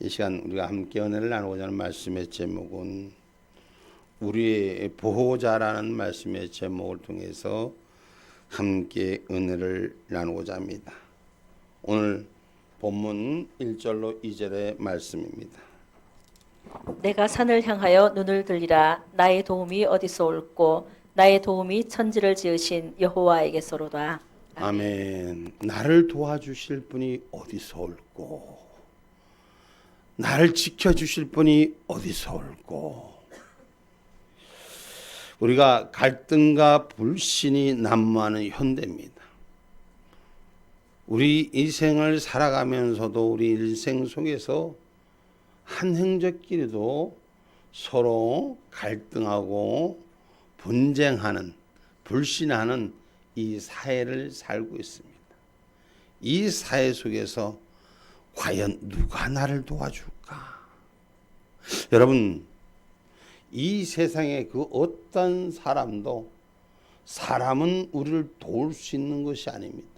이 시간 우리가 함께 은혜를 나누고자 하는 말씀의 제목은 우리의 보호자라는 말씀의 제목을 통해서 함께 은혜를 나누고자 합니다. 오늘 본문 1절로 2절의 말씀입니다. 내가 산을 향하여 눈을 들리라. 나의 도움이 어디서 올꼬? 나의 도움이 천지를 지으신 여호와에게서로다. 아멘. 나를 도와주실 분이 어디서 올꼬? 나를 지켜주실 분이 어디서 올꼬? 우리가 갈등과 불신이 난무하는 현대입니다. 우리 인생을 살아가면서도 우리 일생 속에서 한행적끼리도 서로 갈등하고 분쟁하는, 불신하는 이 사회를 살고 있습니다. 이 사회 속에서 과연 누가 나를 도와줄까? 여러분, 이 세상에 그 어떤 사람은 우리를 도울 수 있는 것이 아닙니다.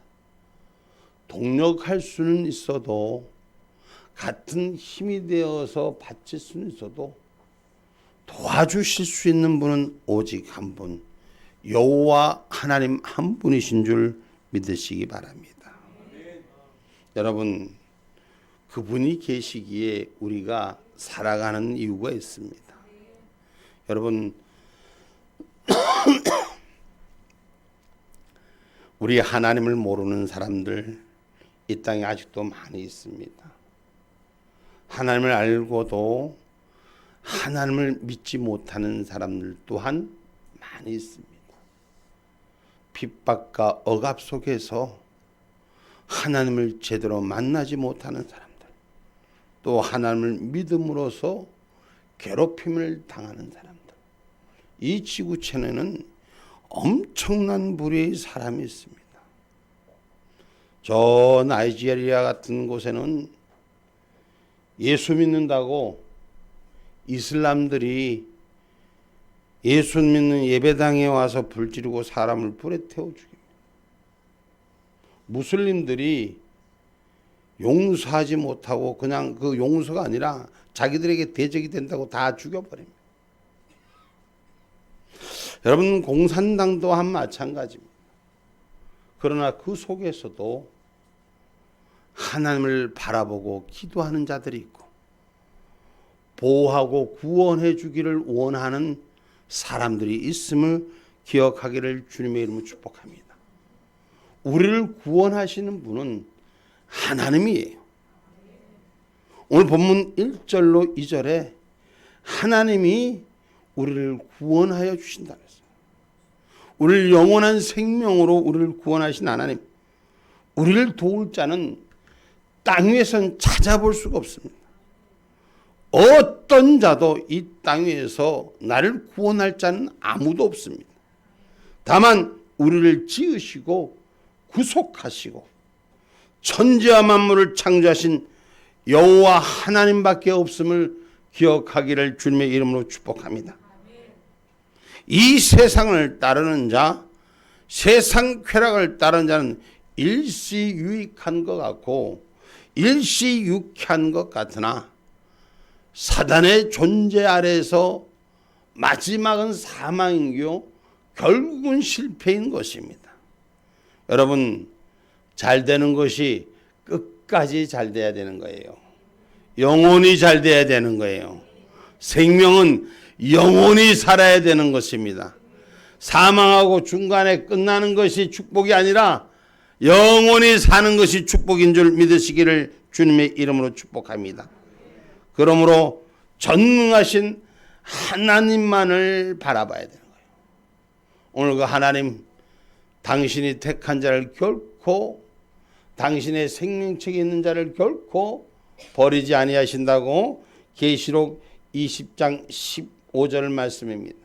동력할 수는 있어도, 같은 힘이 되어서 바칠 수는 있어도 도와주실 수 있는 분은 오직 한 분, 여호와 하나님 한 분이신 줄 믿으시기 바랍니다. 여러분, 그분이 계시기에 우리가 살아가는 이유가 있습니다. 여러분, 우리 하나님을 모르는 사람들 이 땅에 아직도 많이 있습니다. 하나님을 알고도 하나님을 믿지 못하는 사람들 또한 많이 있습니다. 핍박과 억압 속에서 하나님을 제대로 만나지 못하는 사람들, 또 하나님을 믿음으로써 괴롭힘을 당하는 사람들, 이 지구촌에는 엄청난 부류의 사람이 있습니다. 저 나이지리아 같은 곳에는 예수 믿는다고 이슬람들이 예수 믿는 예배당에 와서 불 지르고 사람을 불에 태워 죽입니다. 무슬림들이 용서하지 못하고 그냥 그 용서가 아니라 자기들에게 대적이 된다고 다 죽여버립니다. 여러분, 공산당 또한 마찬가지입니다. 그러나 그 속에서도 하나님을 바라보고 기도하는 자들이 있고 보호하고 구원해 주기를 원하는 사람들이 있음을 기억하기를 주님의 이름으로 축복합니다. 우리를 구원하시는 분은 하나님이에요. 오늘 본문 1절로 2절에 하나님이 우리를 구원하여 주신다 그랬어요. 우리를 영원한 생명으로 우리를 구원하신 하나님, 우리를 도울 자는 땅 위에서는 찾아볼 수가 없습니다. 어떤 자도 이 땅 위에서 나를 구원할 자는 아무도 없습니다. 다만 우리를 지으시고 구속하시고 천지와 만물을 창조하신 여호와 하나님밖에 없음을 기억하기를 주님의 이름으로 축복합니다. 이 세상을 따르는 자, 세상 쾌락을 따르는 자는 일시유익한 것 같고 일시유쾌한 것 같으나 사단의 존재 아래에서 마지막은 사망이요 결국은 실패인 것입니다. 여러분, 잘 되는 것이 끝까지 잘 돼야 되는 거예요. 영원히 잘 돼야 되는 거예요. 생명은 영원히 살아야 되는 것입니다. 사망하고 중간에 끝나는 것이 축복이 아니라 영원히 사는 것이 축복인 줄 믿으시기를 주님의 이름으로 축복합니다. 그러므로 전능하신 하나님만을 바라봐야 되는 거예요. 오늘 그 하나님, 당신이 택한 자를 결코, 당신의 생명책에 있는 자를 결코 버리지 아니하신다고 계시록 20장 15절 말씀입니다.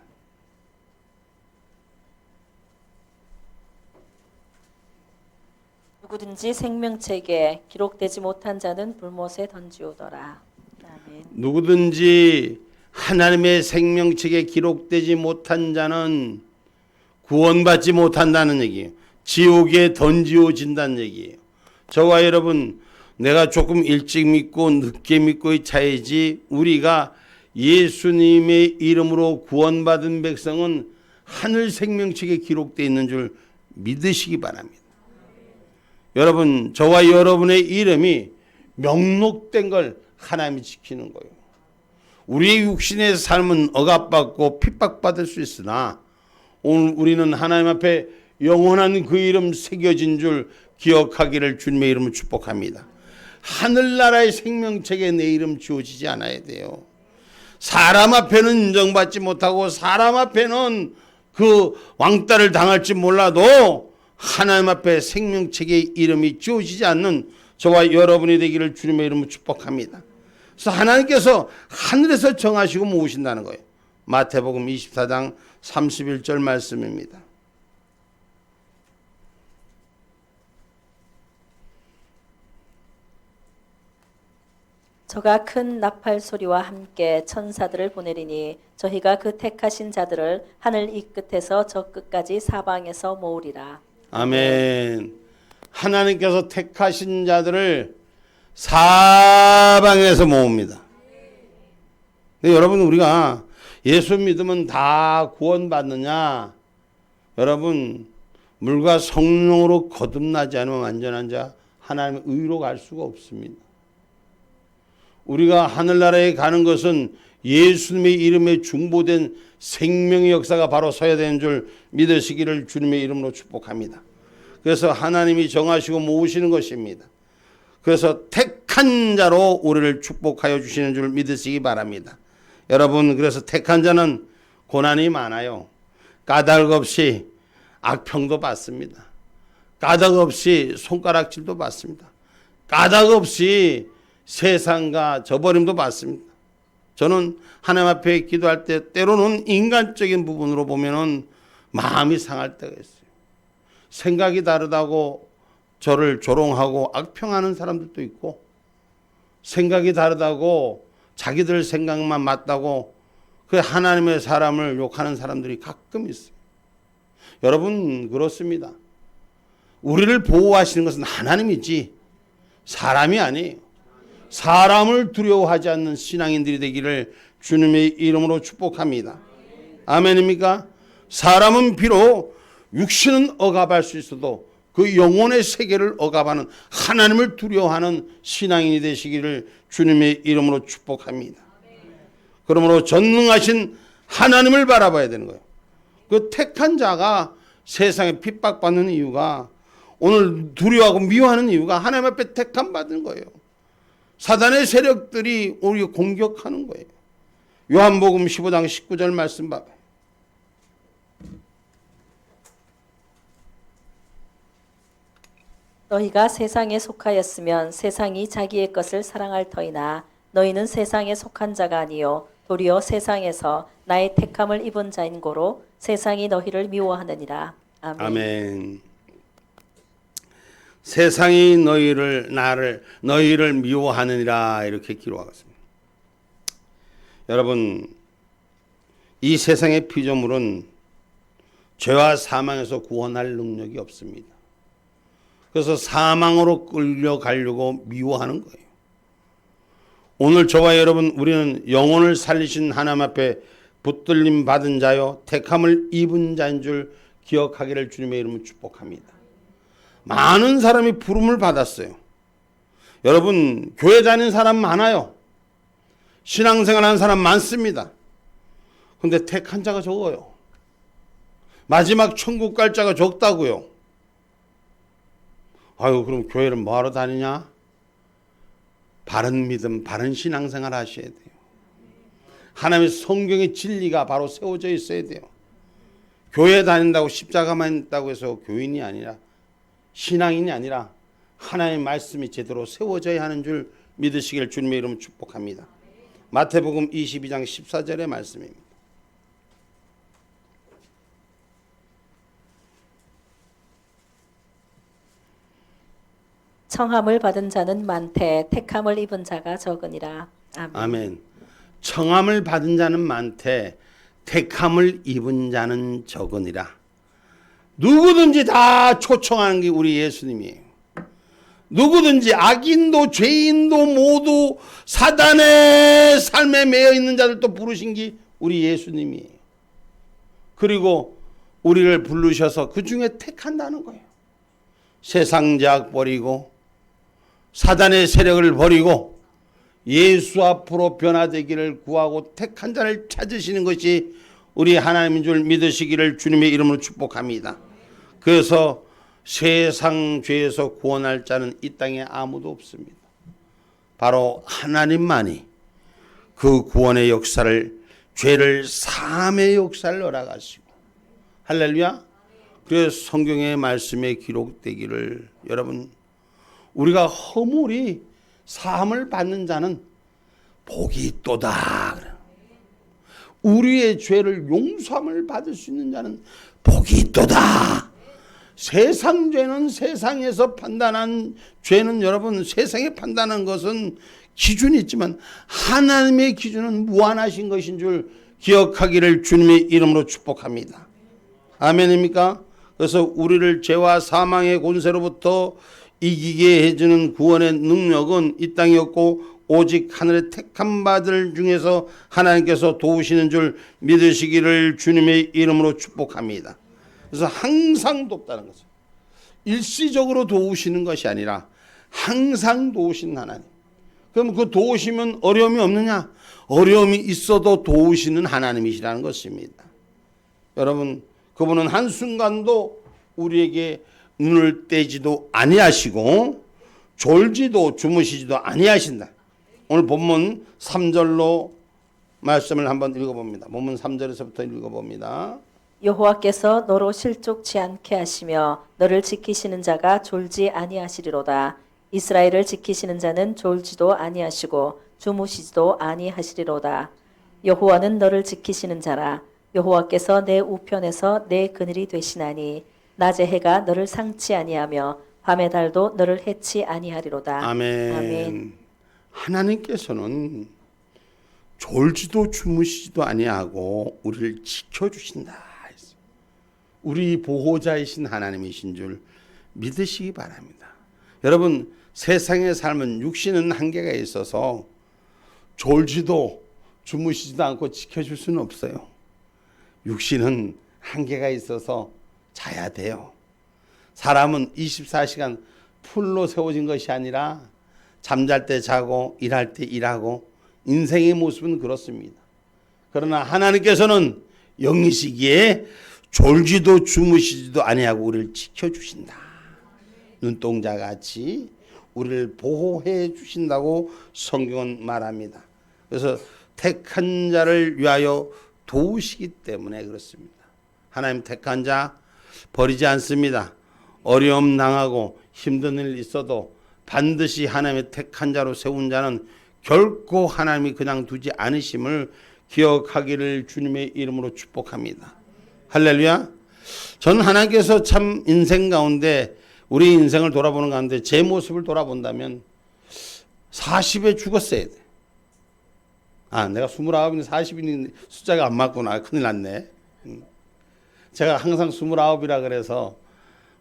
누구든지 생명책에 기록되지 못한 자는 불못에 던지오더라. 아멘. 누구든지 하나님의 생명책에 기록되지 못한 자는 구원받지 못한다는 얘기예요. 지옥에 던지어진다는 얘기예요. 저와 여러분, 내가 조금 일찍 믿고 늦게 믿고의 차이지 우리가 예수님의 이름으로 구원받은 백성은 하늘 생명책에 기록되어 있는 줄 믿으시기 바랍니다. 여러분, 저와 여러분의 이름이 명록된 걸 하나님이 지키는 거예요. 우리의 육신의 삶은 억압받고 핍박받을 수 있으나 오늘 우리는 하나님 앞에 영원한 그 이름 새겨진 줄 기억하기를 주님의 이름으로 축복합니다. 하늘나라의 생명책에 내 이름 지워지지 않아야 돼요. 사람 앞에는 인정받지 못하고 사람 앞에는 그 왕따를 당할지 몰라도 하나님 앞에 생명책에 이름이 지워지지 않는 저와 여러분이 되기를 주님의 이름으로 축복합니다. 그래서 하나님께서 하늘에서 정하시고 모으신다는 거예요. 마태복음 24장 31절 말씀입니다. 저가 큰 나팔 소리와 함께 천사들을 보내리니 저희가 그 택하신 자들을 하늘 이 끝에서 저 끝까지 사방에서 모으리라. 아멘. 하나님께서 택하신 자들을 사방에서 모읍니다. 근데 여러분, 우리가 예수 믿으면 다 구원받느냐? 여러분, 물과 성령으로 거듭나지 않으면 완전한 자 하나님의 의로 갈 수가 없습니다. 우리가 하늘나라에 가는 것은 예수님의 이름에 중보된 생명의 역사가 바로 서야 되는 줄 믿으시기를 주님의 이름으로 축복합니다. 그래서 하나님이 정하시고 모으시는 것입니다. 그래서 택한 자로 우리를 축복하여 주시는 줄 믿으시기 바랍니다. 여러분, 그래서 택한 자는 고난이 많아요. 까닭 없이 악평도 받습니다. 까닭 없이 손가락질도 받습니다. 까닭 없이 세상과 저버림도 받습니다. 저는 하나님 앞에 기도할 때 때로는 인간적인 부분으로 보면은 마음이 상할 때가 있어요. 생각이 다르다고 저를 조롱하고 악평하는 사람들도 있고, 생각이 다르다고 자기들 생각만 맞다고 그 하나님의 사람을 욕하는 사람들이 가끔 있어요. 여러분, 그렇습니다. 우리를 보호하시는 것은 하나님이지 사람이 아니에요. 사람을 두려워하지 않는 신앙인들이 되기를 주님의 이름으로 축복합니다. 아멘입니까? 사람은 비록 육신은 억압할 수 있어도 그 영혼의 세계를 억압하는 하나님을 두려워하는 신앙인이 되시기를 주님의 이름으로 축복합니다. 그러므로 전능하신 하나님을 바라봐야 되는 거예요. 그 택한 자가 세상에 핍박받는 이유가, 오늘 두려워하고 미워하는 이유가 하나님 앞에 택함 받은 거예요. 사단의 세력들이 우리 공격하는 거예요. 요한복음 15장 19절 말씀 봐봐요. 너희가 세상에 속하였으면 세상이 자기의 것을 사랑할 터이나 너희는 세상에 속한 자가 아니요 도리어 세상에서 나의 택함을 입은 자인 고로 세상이 너희를 미워하느니라. 아멘. 아멘. 세상이 너희를 미워하느니라 이렇게 기록하고 있습니다. 여러분, 이 세상의 피조물은 죄와 사망에서 구원할 능력이 없습니다. 그래서 사망으로 끌려가려고 미워하는 거예요. 오늘 저와 여러분, 우리는 영혼을 살리신 하나님 앞에 붙들림 받은 자요 택함을 입은 자인 줄 기억하기를 주님의 이름으로 축복합니다. 많은 사람이 부름을 받았어요. 여러분, 교회 다니는 사람 많아요. 신앙생활하는 사람 많습니다. 그런데 택한 자가 적어요. 마지막 천국 갈 자가 적다고요. 아유, 그럼 교회를 뭐하러 다니냐? 바른 믿음, 바른 신앙생활 하셔야 돼요. 하나님의 성경의 진리가 바로 세워져 있어야 돼요. 교회 다닌다고 십자가만 있다고 해서 교인이 아니라, 신앙인이 아니라 하나님의 말씀이 제대로 세워져야 하는 줄 믿으시길 주님의 이름으로 축복합니다. 마태복음 22장 14절의 말씀입니다. 청함을 받은 자는 많되 택함을 입은 자가 적으니라. 아멘. 아멘. 청함을 받은 자는 많되 택함을 입은 자는 적으니라. 누구든지 다 초청하는 게 우리 예수님이에요. 누구든지 악인도 죄인도 모두 사단의 삶에 매여 있는 자들도 부르신 게 우리 예수님이에요. 그리고 우리를 부르셔서 그 중에 택한다는 거예요. 세상 죄악 버리고 사단의 세력을 버리고 예수 앞으로 변화되기를 구하고 택한 자를 찾으시는 것이 우리 하나님인 줄 믿으시기를 주님의 이름으로 축복합니다. 그래서 세상 죄에서 구원할 자는 이 땅에 아무도 없습니다. 바로 하나님만이 그 구원의 역사를, 죄를 사함의 역사를 허락하시고, 할렐루야. 그래서 성경의 말씀에 기록되기를, 여러분, 우리가 허물이 사함을 받는 자는 복이 있도다. 우리의 죄를 용서함을 받을 수 있는 자는 복이 있도다. 세상 죄는, 세상에서 판단한 죄는, 여러분, 세상에 판단한 것은 기준이 있지만 하나님의 기준은 무한하신 것인 줄 기억하기를 주님의 이름으로 축복합니다. 아멘입니까? 그래서 우리를 죄와 사망의 권세로부터 이기게 해주는 구원의 능력은 이 땅에 없고 오직 하늘의 택한 바들 중에서 하나님께서 도우시는 줄 믿으시기를 주님의 이름으로 축복합니다. 그래서 항상 돕다는 거죠. 일시적으로 도우시는 것이 아니라 항상 도우시는 하나님. 그럼 그 도우시면 어려움이 없느냐? 어려움이 있어도 도우시는 하나님이시라는 것입니다. 여러분, 그분은 한순간도 우리에게 눈을 떼지도 아니하시고 졸지도 주무시지도 아니하신다. 오늘 본문 3절로 말씀을 한번 읽어봅니다. 본문 3절에서부터 읽어봅니다. 여호와께서 너로 실족치 않게 하시며 너를 지키시는 자가 졸지 아니하시리로다. 이스라엘을 지키시는 자는 졸지도 아니하시고 주무시지도 아니하시리로다. 여호와는 너를 지키시는 자라. 여호와께서 내 우편에서 내 그늘이 되시나니 낮의 해가 너를 상치 아니하며 밤의 달도 너를 해치 아니하리로다. 아멘. 아멘. 하나님께서는 졸지도 주무시지도 아니하고 우리를 지켜주신다. 우리 보호자이신 하나님이신 줄 믿으시기 바랍니다. 여러분, 세상의 삶은 육신은 한계가 있어서 졸지도 주무시지도 않고 지켜줄 수는 없어요. 육신은 한계가 있어서 자야 돼요. 사람은 24시간 풀로 세워진 것이 아니라 잠잘 때 자고 일할 때 일하고 인생의 모습은 그렇습니다. 그러나 하나님께서는 영이시기에 졸지도 주무시지도 아니하고 우리를 지켜주신다. 눈동자같이 우리를 보호해 주신다고 성경은 말합니다. 그래서 택한 자를 위하여 도우시기 때문에 그렇습니다. 하나님 택한 자 버리지 않습니다. 어려움 당하고 힘든 일 있어도 반드시 하나님의 택한 자로 세운 자는 결코 하나님이 그냥 두지 않으심을 기억하기를 주님의 이름으로 축복합니다. 할렐루야. 저는 하나님께서 참 인생 가운데 우리 인생을 돌아보는 가운데 제 모습을 돌아본다면 40에 죽었어야 돼. 내가 29인데 40인 숫자가 안 맞구나. 큰일 났네. 제가 항상 29이라 그래서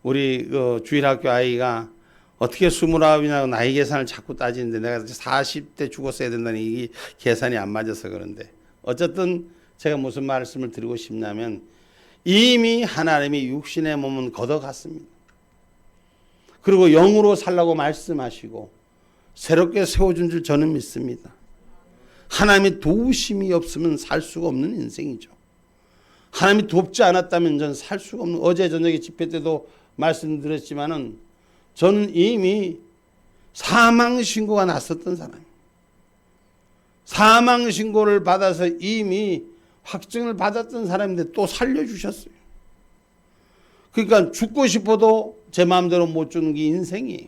우리 그 주일학교 아이가 어떻게 29이냐고 나이 계산을 자꾸 따지는데 내가 40대 죽었어야 된다는 이 계산이 안 맞아서 그런데 어쨌든 제가 무슨 말씀을 드리고 싶냐면 이미 하나님이 육신의 몸은 걷어갔습니다. 그리고 영으로 살라고 말씀하시고 새롭게 세워준 줄 저는 믿습니다. 하나님의 도우심이 없으면 살 수가 없는 인생이죠. 하나님이 돕지 않았다면 전 살 수가 없는, 어제 저녁에 집회 때도 말씀드렸지만은 저는 이미 사망신고가 났었던 사람이에요. 사망신고를 받아서 이미 확증을 받았던 사람인데 또 살려주셨어요. 그러니까 죽고 싶어도 제 마음대로 못 주는 게 인생이에요.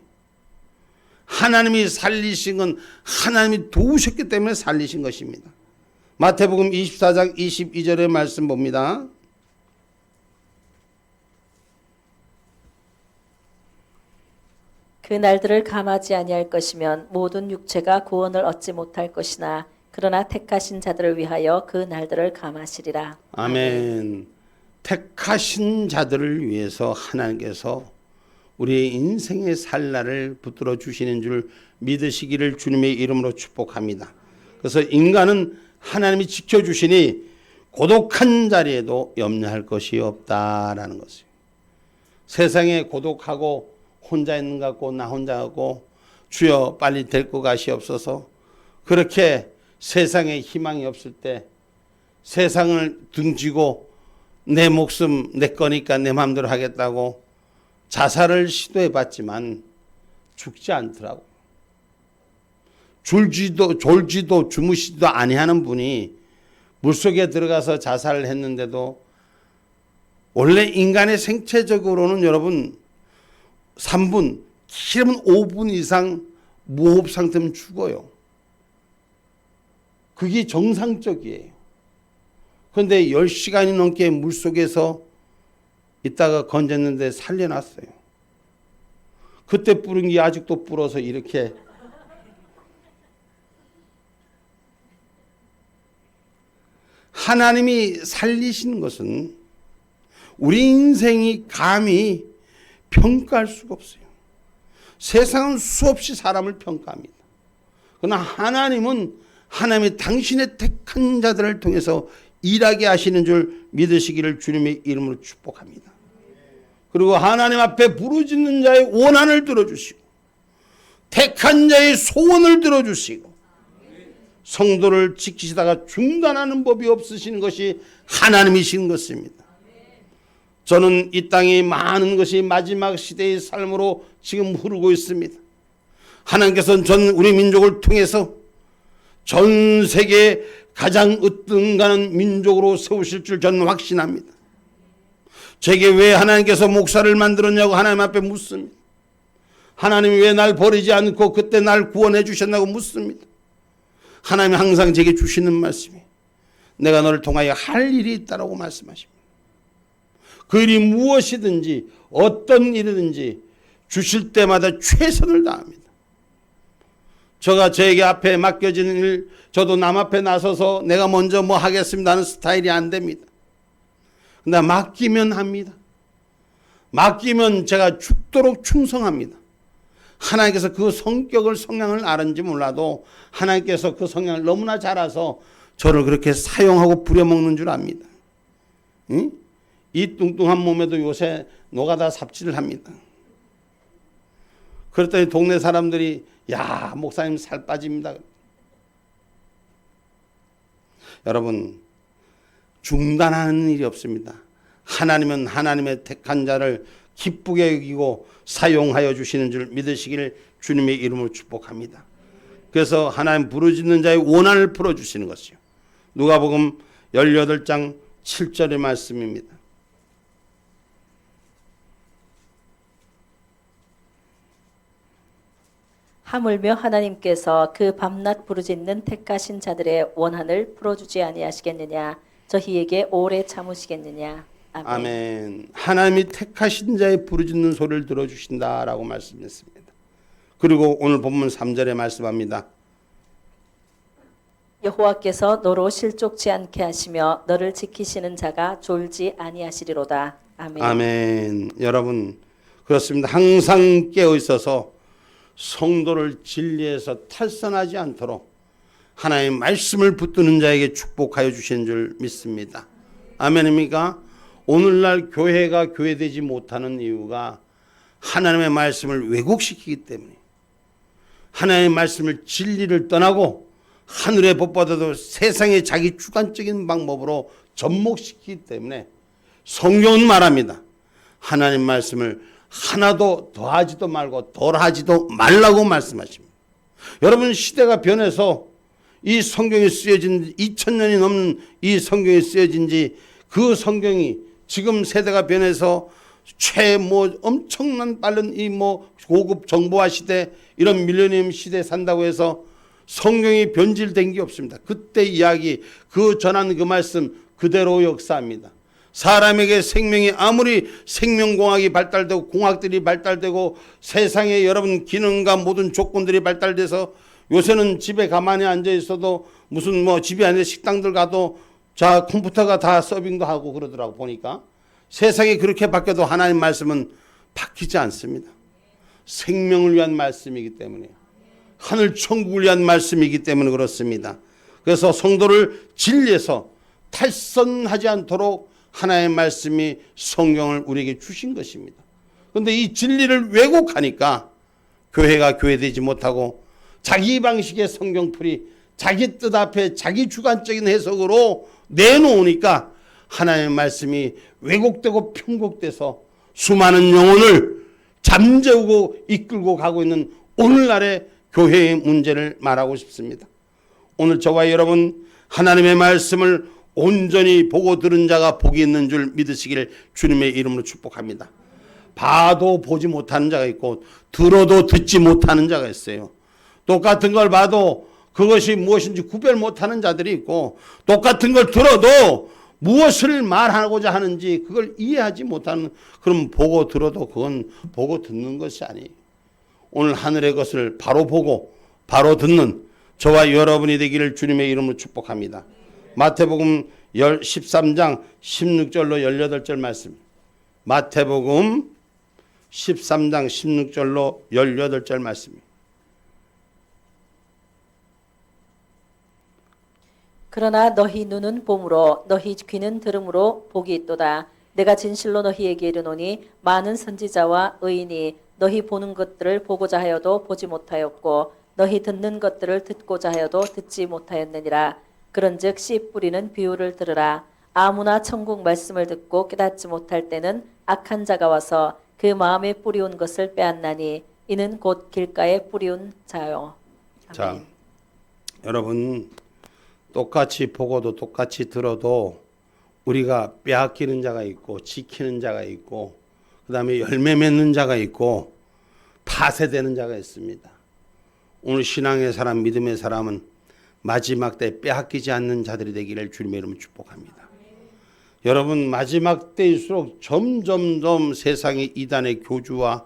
하나님이 살리신 건 하나님이 도우셨기 때문에 살리신 것입니다. 마태복음 24장 22절의 말씀 봅니다. 그 날들을 감하지 아니할 것이면 모든 육체가 구원을 얻지 못할 것이나 그러나 택하신 자들을 위하여 그 날들을 감하시리라. 아멘. 택하신 자들을 위해서 하나님께서 우리의 인생의 살날을 붙들어 주시는 줄 믿으시기를 주님의 이름으로 축복합니다. 그래서 인간은 하나님이 지켜주시니 고독한 자리에도 염려할 것이 없다라는 것이에요. 세상에 고독하고 혼자 있는 것 같고 나 혼자 하고 주여 빨리 데리고 가시옵소서, 그렇게 세상에 희망이 없을 때 세상을 등지고 내 목숨 내 거니까 내 마음대로 하겠다고 자살을 시도해 봤지만 죽지 않더라고. 졸지도 주무시지도 아니하는 분이 물속에 들어가서 자살을 했는데도, 원래 인간의 생체적으로는 여러분 3분, 길으면 5분 이상 무호흡 상태면 죽어요. 그게 정상적이에요. 그런데 10시간이 넘게 물속에서 있다가 건졌는데 살려놨어요. 그때 뿌린 게 아직도 불어서 이렇게. 하나님이 살리시는 것은 우리 인생이 감히 평가할 수가 없어요. 세상은 수없이 사람을 평가합니다. 그러나 하나님은 하나님이 당신의 택한 자들을 통해서 일하게 하시는 줄 믿으시기를 주님의 이름으로 축복합니다. 그리고 하나님 앞에 부르짖는 자의 원한을 들어주시고 택한 자의 소원을 들어주시고 성도를 지키시다가 중단하는 법이 없으신 것이 하나님이신 것입니다. 저는 이 땅에 많은 것이 마지막 시대의 삶으로 지금 흐르고 있습니다. 하나님께서는 우리 민족을 통해서 전 세계에 가장 으뜸가는 민족으로 세우실 줄 저는 확신합니다. 제게 왜 하나님께서 목사를 만들었냐고 하나님 앞에 묻습니다. 하나님이 왜 날 버리지 않고 그때 날 구원해 주셨냐고 묻습니다. 하나님이 항상 제게 주시는 말씀이 내가 너를 통하여 할 일이 있다라고 말씀하십니다. 그 일이 무엇이든지 어떤 일이든지 주실 때마다 최선을 다합니다. 저가 저에게 앞에 맡겨진 일, 저도 남 앞에 나서서 내가 먼저 뭐 하겠습니다 하는 스타일이 안 됩니다. 근데 맡기면 합니다. 맡기면 제가 죽도록 충성합니다. 하나님께서 그 성향을 알은지 몰라도 하나님께서 그 성향을 너무나 잘 알아서 저를 그렇게 사용하고 부려먹는 줄 압니다. 응? 이 뚱뚱한 몸에도 요새 노가다 삽질을 합니다. 그랬더니 동네 사람들이 야, 목사님 살 빠집니다. 여러분, 중단하는 일이 없습니다. 하나님은 하나님의 택한 자를 기쁘게 여기고 사용하여 주시는 줄 믿으시기를 주님의 이름으로 축복합니다. 그래서 하나님 부르짖는 자의 원한을 풀어주시는 것이요. 누가복음 18장 7절의 말씀입니다. 하물며 하나님께서 그 밤낮 부르짖는 택하신 자들의 원한을 풀어주지 아니하시겠느냐. 저희에게 오래 참으시겠느냐. 아멘. 아멘. 하나님이 택하신 자의 부르짖는 소리를 들어주신다라고 말씀했습니다. 그리고 오늘 본문 3절에 말씀합니다. 여호와께서 너로 실족지 않게 하시며 너를 지키시는 자가 졸지 아니하시리로다. 아멘. 아멘. 여러분, 그렇습니다. 항상 깨어 있어서 성도를 진리에서 탈선하지 않도록 하나님의 말씀을 붙드는 자에게 축복하여 주신 줄 믿습니다. 아멘입니까? 오늘날 교회가 교회되지 못하는 이유가 하나님의 말씀을 왜곡시키기 때문에, 하나님의 말씀을 진리를 떠나고 하늘의 법보다도 세상의 자기 주관적인 방법으로 접목시키기 때문에 성경은 말합니다. 하나님 말씀을 하나도 더하지도 말고 덜하지도 말라고 말씀하십니다. 여러분, 시대가 변해서 이 성경이 쓰여진 2000년이 넘는 이 성경이 쓰여진 지 그 성경이 지금 세대가 변해서 엄청난 빠른 이 고급 정보화 시대, 이런 밀레니엄 시대에 산다고 해서 성경이 변질된 게 없습니다. 그때 이야기, 그 전한 그 말씀 그대로 역사합니다. 사람에게 생명이 아무리 생명공학이 발달되고 공학들이 발달되고 세상에 여러분 기능과 모든 조건들이 발달돼서 요새는 집에 가만히 앉아 있어도 무슨 집에 앉아 식당들 가도 자 컴퓨터가 다 서빙도 하고 그러더라고. 보니까 세상이 그렇게 바뀌어도 하나님 말씀은 바뀌지 않습니다. 생명을 위한 말씀이기 때문에, 하늘 천국을 위한 말씀이기 때문에 그렇습니다. 그래서 성도를 진리에서 탈선하지 않도록 하나의 말씀이 성경을 우리에게 주신 것입니다. 그런데 이 진리를 왜곡하니까 교회가 교회되지 못하고 자기 방식의 성경풀이 자기 뜻 앞에 자기 주관적인 해석으로 내놓으니까 하나님의 말씀이 왜곡되고 편곡돼서 수많은 영혼을 잠재우고 이끌고 가고 있는 오늘날의 교회의 문제를 말하고 싶습니다. 오늘 저와 여러분 하나님의 말씀을 온전히 보고 들은 자가 복이 있는 줄 믿으시기를 주님의 이름으로 축복합니다. 봐도 보지 못하는 자가 있고 들어도 듣지 못하는 자가 있어요. 똑같은 걸 봐도 그것이 무엇인지 구별 못하는 자들이 있고, 똑같은 걸 들어도 무엇을 말하고자 하는지 그걸 이해하지 못하는, 그럼 보고 들어도 그건 보고 듣는 것이 아니에요. 오늘 하늘의 것을 바로 보고 바로 듣는 저와 여러분이 되기를 주님의 이름으로 축복합니다. 마태복음 13장 16절로 18절 말씀. 마태복음 13장 16절로 18절 말씀입니다. 그러나 너희 눈은 봄으로 너희 귀는 들음으로 복이 있도다. 내가 진실로 너희에게 이르노니 많은 선지자와 의인이 너희 보는 것들을 보고자 하여도 보지 못하였고 너희 듣는 것들을 듣고자 하여도 듣지 못하였느니라. 그런즉 씨 뿌리는 비유를 들으라. 아무나 천국 말씀을 듣고 깨닫지 못할 때는 악한 자가 와서 그 마음에 뿌리온 것을 빼앗나니 이는 곧 길가에 뿌리온 자요. 아멘. 자, 여러분 똑같이 보고도 똑같이 들어도 우리가 빼앗기는 자가 있고 지키는 자가 있고 그 다음에 열매 맺는 자가 있고 파쇄되는 자가 있습니다. 오늘 신앙의 사람, 믿음의 사람은 마지막 때 빼앗기지 않는 자들이 되기를 주님의 이름으로 축복합니다. 여러분 마지막 때일수록 점점점 세상의 이단의 교주와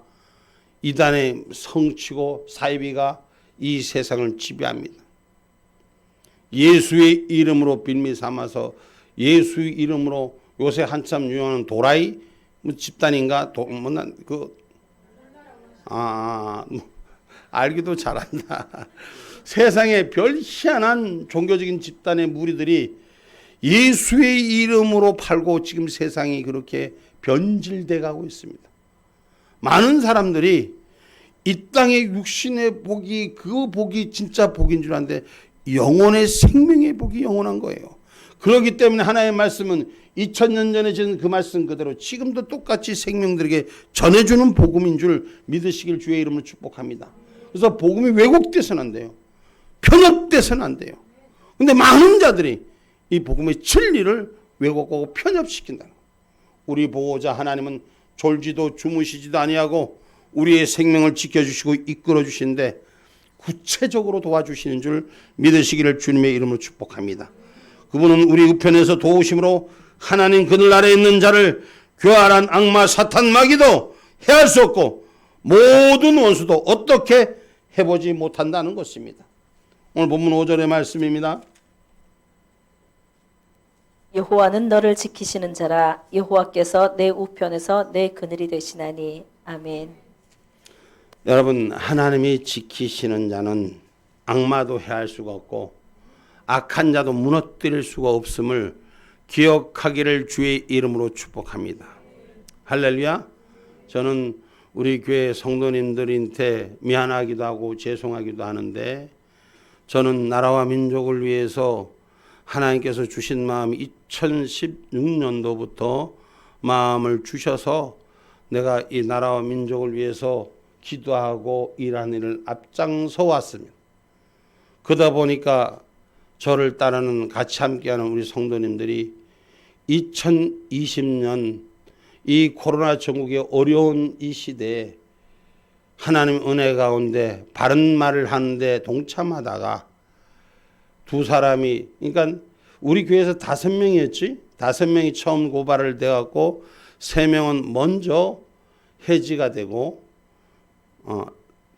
이단의 성치고 사이비가 이 세상을 지배합니다. 예수의 이름으로 빌미 삼아서 예수의 이름으로 요새 한참 유행하는 도라이 집단인가 알기도 잘한다. 세상에 별 희한한 종교적인 집단의 무리들이 예수의 이름으로 팔고 지금 세상이 그렇게 변질돼 가고 있습니다. 많은 사람들이 이 땅의 육신의 복이 그 복이 진짜 복인 줄 아는데 영혼의 생명의 복이 영원한 거예요. 그렇기 때문에 하나의 말씀은 2000년 전에 전 그 말씀 그대로 지금도 똑같이 생명들에게 전해주는 복음인 줄 믿으시길 주의 이름으로 축복합니다. 그래서 복음이 왜곡돼서는 안 돼요. 편협돼서는 안 돼요. 근데 많은 자들이 이 복음의 진리를 왜곡하고 편협시킨다. 우리 보호자 하나님은 졸지도 주무시지도 아니하고 우리의 생명을 지켜주시고 이끌어주시는데 구체적으로 도와주시는 줄 믿으시기를 주님의 이름으로 축복합니다. 그분은 우리 우편에서 도우심으로 하나님 그늘 아래 있는 자를 교활한 악마 사탄 마귀도 해할 수 없고 모든 원수도 어떻게 해보지 못한다는 것입니다. 오늘 본문 5절의 말씀입니다. 여호와는 너를 지키시는 자라. 여호와께서 내 우편에서 내 그늘이 되시나니. 아멘. 여러분 하나님이 지키시는 자는 악마도 해할 수가 없고 악한 자도 무너뜨릴 수가 없음을 기억하기를 주의 이름으로 축복합니다. 할렐루야. 저는 우리 교회 성도님들한테 미안하기도 하고 죄송하기도 하는데 저는 나라와 민족을 위해서 하나님께서 주신 마음이 2016년도부터 마음을 주셔서 내가 이 나라와 민족을 위해서 기도하고 일하는 일을 앞장서 왔습니다. 그러다 보니까 저를 따르는 같이 함께하는 우리 성도님들이 2020년 이 코로나 전국의 어려운 이 시대에 하나님 은혜 가운데 바른 말을 하는데 동참하다가 두 사람이, 그러니까 우리 교회에서 5명이었지? 5명이 처음 고발을 돼갖고 3명은 먼저 해지가 되고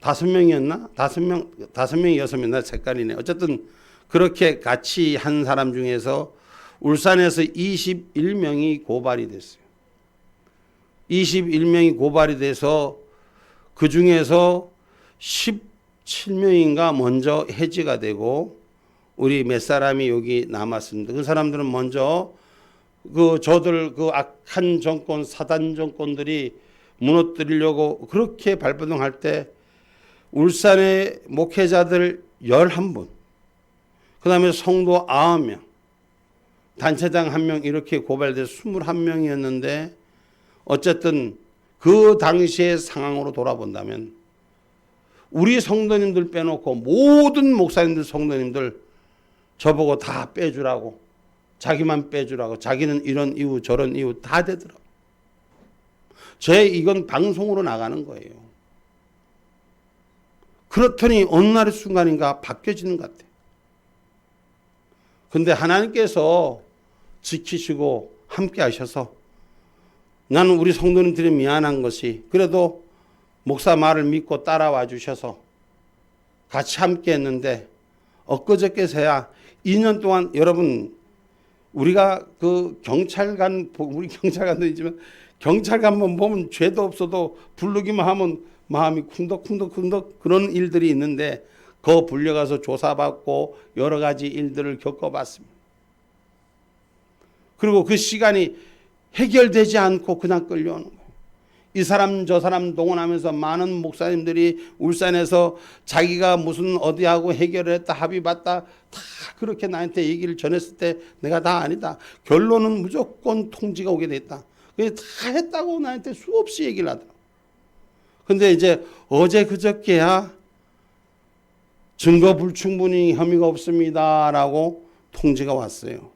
5명이었나? 5명, 6명, 나 색깔이네. 어쨌든 그렇게 같이 한 사람 중에서 울산에서 21명이 고발이 됐어요. 21명이 고발이 돼서 그 중에서 17명인가 먼저 해지가 되고 우리 몇 사람이 여기 남았습니다. 그 사람들은 먼저 저들 악한 정권, 사단 정권들이 무너뜨리려고 그렇게 발버둥할 때 울산의 목회자들 11분, 그 다음에 성도 9명, 단체장 1명 이렇게 고발돼서 21명이었는데 어쨌든 그 당시의 상황으로 돌아본다면 우리 성도님들 빼놓고 모든 목사님들, 성도님들 저보고 다 빼주라고, 자기만 빼주라고, 자기는 이런 이유 저런 이유 다 되더라고. 이건 방송으로 나가는 거예요. 그렇더니 어느 날 순간인가 바뀌어지는 것 같아요. 근데 하나님께서 지키시고 함께 하셔서 나는 우리 성도님들이 미안한 것이 그래도 목사 말을 믿고 따라와 주셔서 같이 함께 했는데 엊그저께서야 2년 동안 여러분 우리가 우리 경찰관도 있지만 경찰관만 보면 죄도 없어도 부르기만 하면 마음이 쿵덕쿵덕쿵덕 그런 일들이 있는데 거 불려가서 조사받고 여러 가지 일들을 겪어봤습니다. 그리고 그 시간이 해결되지 않고 그냥 끌려오는 거예요. 이 사람 저 사람 동원하면서 많은 목사님들이 울산에서 자기가 무슨 어디하고 해결을 했다 합의봤다 다 그렇게 나한테 얘기를 전했을 때 내가 다 아니다. 결론은 무조건 통지가 오게 됐다. 그게 다 했다고 나한테 수없이 얘기를 하더라고. 근데 이제 어제 그저께야 증거 불충분히 혐의가 없습니다라고 통지가 왔어요.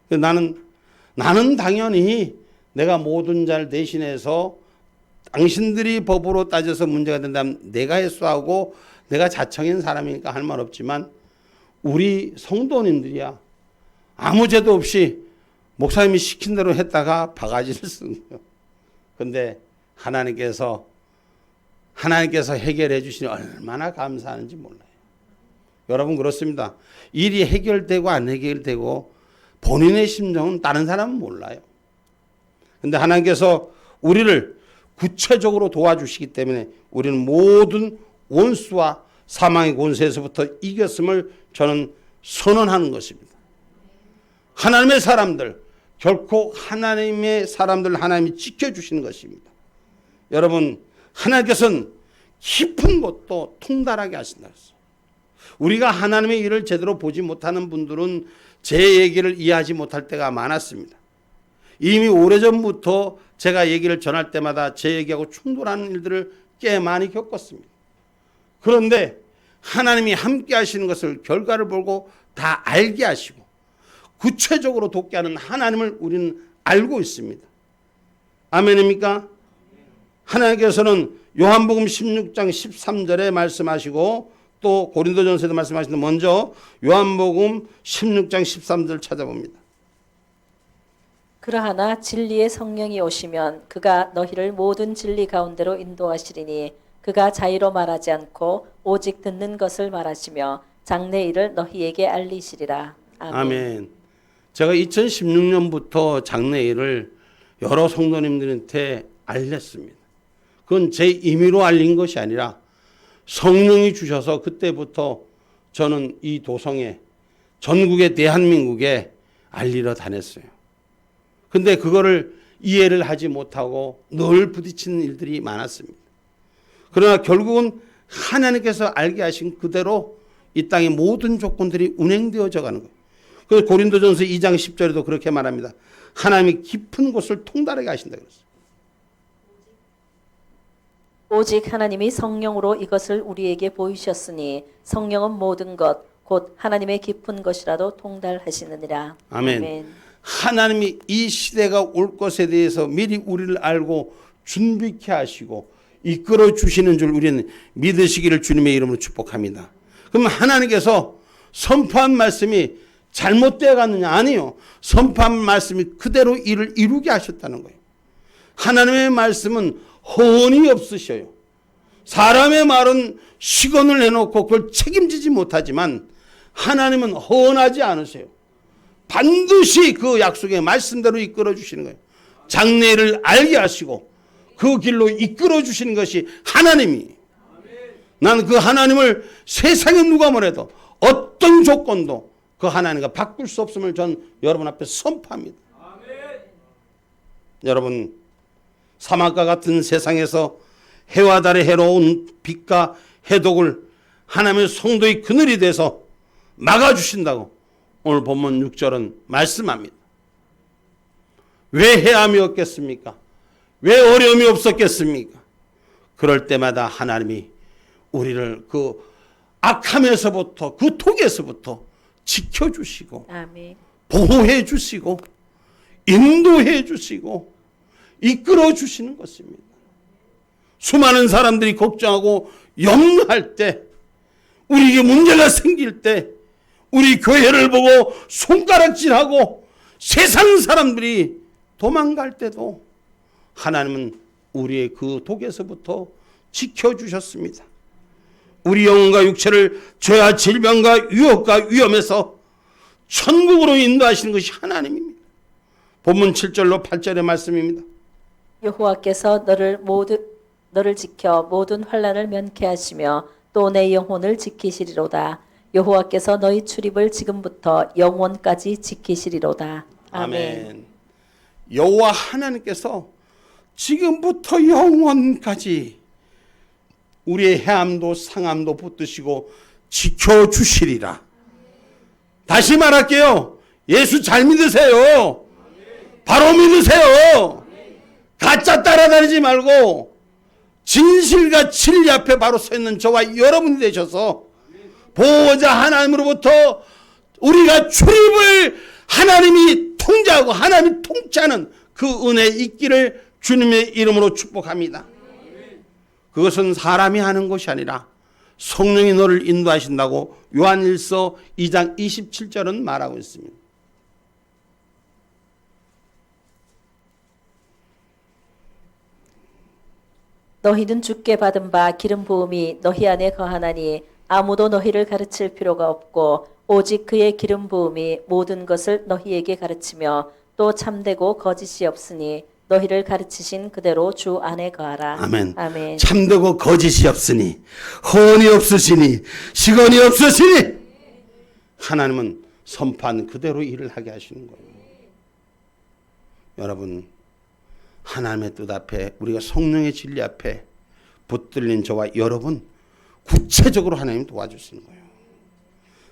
나는 당연히 내가 모든 자를 대신해서 당신들이 법으로 따져서 문제가 된다면 내가 해소하고 내가 자청인 사람이니까 할 말 없지만 우리 성도님들이야 아무 죄도 없이 목사님이 시킨 대로 했다가 바가지를 쓴 거예요. 근데 하나님께서 해결해 주시니 얼마나 감사하는지 몰라요. 여러분 그렇습니다. 일이 해결되고 안 해결되고 본인의 심정은 다른 사람은 몰라요. 근데 하나님께서 우리를 구체적으로 도와주시기 때문에 우리는 모든 원수와 사망의 권세에서부터 이겼음을 저는 선언하는 것입니다. 하나님의 사람들, 결코 하나님의 사람들 하나님이 지켜주시는 것입니다. 여러분 하나님께서는 깊은 것도 통달하게 하신다 했어요. 우리가 하나님의 일을 제대로 보지 못하는 분들은 제 얘기를 이해하지 못할 때가 많았습니다. 이미 오래전부터 제가 얘기를 전할 때마다 제 얘기하고 충돌하는 일들을 꽤 많이 겪었습니다. 그런데 하나님이 함께 하시는 것을 결과를 보고 다 알게 하시고 구체적으로 돕게 하는 하나님을 우리는 알고 있습니다. 아멘입니까? 하나님께서는 요한복음 16장 13절에 말씀하시고 또 고린도전서에도 말씀하시는데 먼저 요한복음 16장 13절 찾아봅니다. 그러하나 진리의 성령이 오시면 그가 너희를 모든 진리 가운데로 인도하시리니 그가 자의로 말하지 않고 오직 듣는 것을 말하시며 장래 일을 너희에게 알리시리라. 아멘. 아멘. 제가 2016년부터 장래 일을 여러 성도님들한테 알렸습니다. 그건 제 임의로 알린 것이 아니라 성령이 주셔서 그때부터 저는 이 도성에 전국의 대한민국에 알리러 다녔어요. 근데 그거를 이해를 하지 못하고 늘 부딪히는 일들이 많았습니다. 그러나 결국은 하나님께서 알게 하신 그대로 이 땅의 모든 조건들이 운행되어져 가는 거예요. 그래서 고린도전서 2장 10절에도 그렇게 말합니다. 하나님이 깊은 곳을 통달하게 하신다 그랬어요. 오직 하나님이 성령으로 이것을 우리에게 보이셨으니 성령은 모든 것 곧 하나님의 깊은 것이라도 통달하시느니라. 아멘. 아멘. 하나님이 이 시대가 올 것에 대해서 미리 우리를 알고 준비케 하시고 이끌어 주시는 줄 우리는 믿으시기를 주님의 이름으로 축복합니다. 그럼 하나님께서 선포한 말씀이 잘못되어 갔느냐? 아니요. 선포한 말씀이 그대로 이를 이루게 하셨다는 거예요. 하나님의 말씀은 허언이 없으셔요. 사람의 말은 시건을 해놓고 그걸 책임지지 못하지만 하나님은 허언하지 않으세요. 반드시 그 약속의 말씀대로 이끌어 주시는 거예요. 장래를 알게 하시고 그 길로 이끌어 주시는 것이 하나님이. 나는 그 하나님을 세상에 누가 뭐래도 어떤 조건도 그 하나님과 바꿀 수 없음을 전 여러분 앞에 선포합니다. 여러분, 사막과 같은 세상에서 해와 달의 해로운 빛과 해독을 하나님의 성도의 그늘이 돼서 막아주신다고 오늘 본문 6절은 말씀합니다. 왜 해함이 없겠습니까? 왜 어려움이 없었겠습니까? 그럴 때마다 하나님이 우리를 그 악함에서부터, 그 독에서부터 지켜주시고 아멘. 보호해 주시고 인도해 주시고 이끌어 주시는 것입니다. 수많은 사람들이 걱정하고 염려할 때, 우리에게 문제가 생길 때, 우리 교회를 보고 손가락질하고 세상 사람들이 도망갈 때도 하나님은 우리의 그 독에서부터 지켜주셨습니다. 우리 영혼과 육체를 죄와 질병과 유혹과 위험에서 천국으로 인도하시는 것이 하나님입니다. 본문 7절로 8절의 말씀입니다. 여호와께서 너를 지켜 모든 환난을 면케하시며 또 내 영혼을 지키시리로다. 여호와께서 너희 출입을 지금부터 영원까지 지키시리로다. 아멘. 여호와 하나님께서 지금부터 영원까지 우리의 해함도 상함도 붙드시고 지켜주시리라. 다시 말할게요. 예수 잘 믿으세요. 바로 믿으세요. 가짜 따라다니지 말고 진실과 진리 앞에 바로 서 있는 저와 여러분이 되셔서 보호자 하나님으로부터 우리가 출입을 하나님이 통제하고 하나님이 통치하는 그 은혜 있기를 주님의 이름으로 축복합니다. 그것은 사람이 하는 것이 아니라 성령이 너를 인도하신다고 요한일서 2장 27절은 말하고 있습니다. 너희는 주께 받은 바 기름 부음이 너희 안에 거하나니 아무도 너희를 가르칠 필요가 없고 오직 그의 기름 부음이 모든 것을 너희에게 가르치며 또 참되고 거짓이 없으니 너희를 가르치신 그대로 주 안에 거하라. 아멘. 아멘. 참되고 거짓이 없으니 허언이 없으시니 시건이 없으시니 하나님은 선판 그대로 일을 하게 하시는 거예요. 여러분, 하나님의 뜻 앞에 우리가 성령의 진리 앞에 붙들린 저와 여러분 구체적으로 하나님 도와주시는 거예요.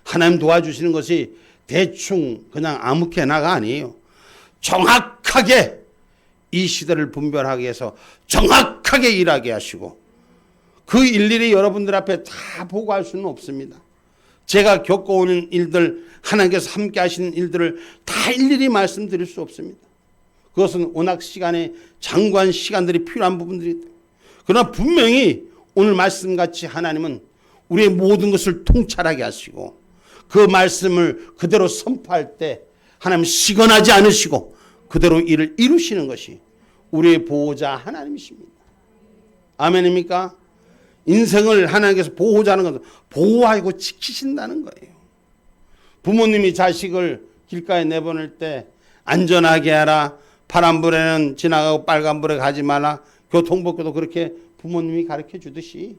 하나님 도와주시는 것이 대충 그냥 아무렇게나가 아니에요. 정확하게 이 시대를 분별하게 해서 정확하게 일하게 하시고 그 일일이 여러분들 앞에 다 보고할 수는 없습니다. 제가 겪어오는 일들, 하나님께서 함께 하시는 일들을 다 일일이 말씀드릴 수 없습니다. 그것은 워낙 시간에 장구한 시간들이 필요한 부분들이 있다. 그러나 분명히 오늘 말씀같이 하나님은 우리의 모든 것을 통찰하게 하시고 그 말씀을 그대로 선포할 때 하나님 시건하지 않으시고 그대로 일을 이루시는 것이 우리의 보호자 하나님이십니다. 아멘입니까? 인생을 하나님께서 보호자는 것은 보호하고 지키신다는 거예요. 부모님이 자식을 길가에 내보낼 때 안전하게 하라. 파란불에는 지나가고 빨간불에 가지 마라. 교통법규도 그렇게 부모님이 가르쳐 주듯이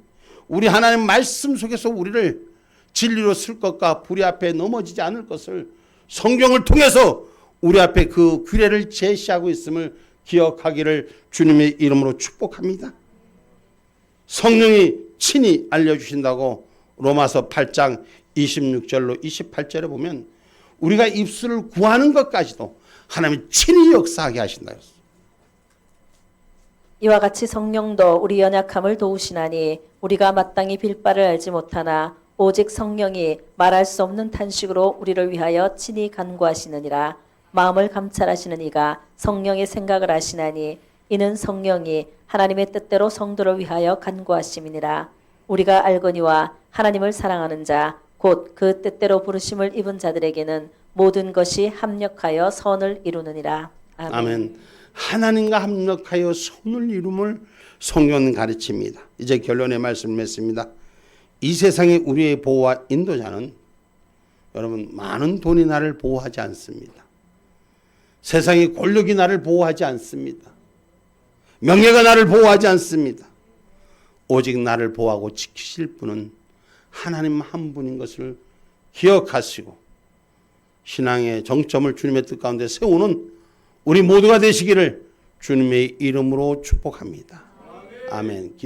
우리 하나님 말씀 속에서 우리를 진리로 쓸 것과 불의 앞에 넘어지지 않을 것을 성경을 통해서 우리 앞에 그 규례를 제시하고 있음을 기억하기를 주님의 이름으로 축복합니다. 성령이 친히 알려주신다고 로마서 8장 26절로 28절에 보면 우리가 입술을 구하는 것까지도 하나님이 친히 역사하게 하신다. 이와 같이 성령도 우리 연약함을 도우시나니 우리가 마땅히 빌 바를 알지 못하나 오직 성령이 말할 수 없는 탄식으로 우리를 위하여 친히 간구하시느니라. 마음을 감찰하시는 이가 성령의 생각을 아시나니 이는 성령이 하나님의 뜻대로 성도를 위하여 간구하심이니라. 우리가 알거니와 하나님을 사랑하는 자 곧 그 뜻대로 부르심을 입은 자들에게는 모든 것이 합력하여 선을 이루느니라. 아멘. 아멘. 하나님과 합력하여 선을 이룸을 성경은 가르칩니다. 이제 결론의 말씀을 했습니다. 이 세상에 우리의 보호와 인도자는 여러분 많은 돈이 나를 보호하지 않습니다. 세상의 권력이 나를 보호하지 않습니다. 명예가 나를 보호하지 않습니다. 오직 나를 보호하고 지키실 분은 하나님 한 분인 것을 기억하시고 신앙의 정점을 주님의 뜻 가운데 세우는 우리 모두가 되시기를 주님의 이름으로 축복합니다. 아멘.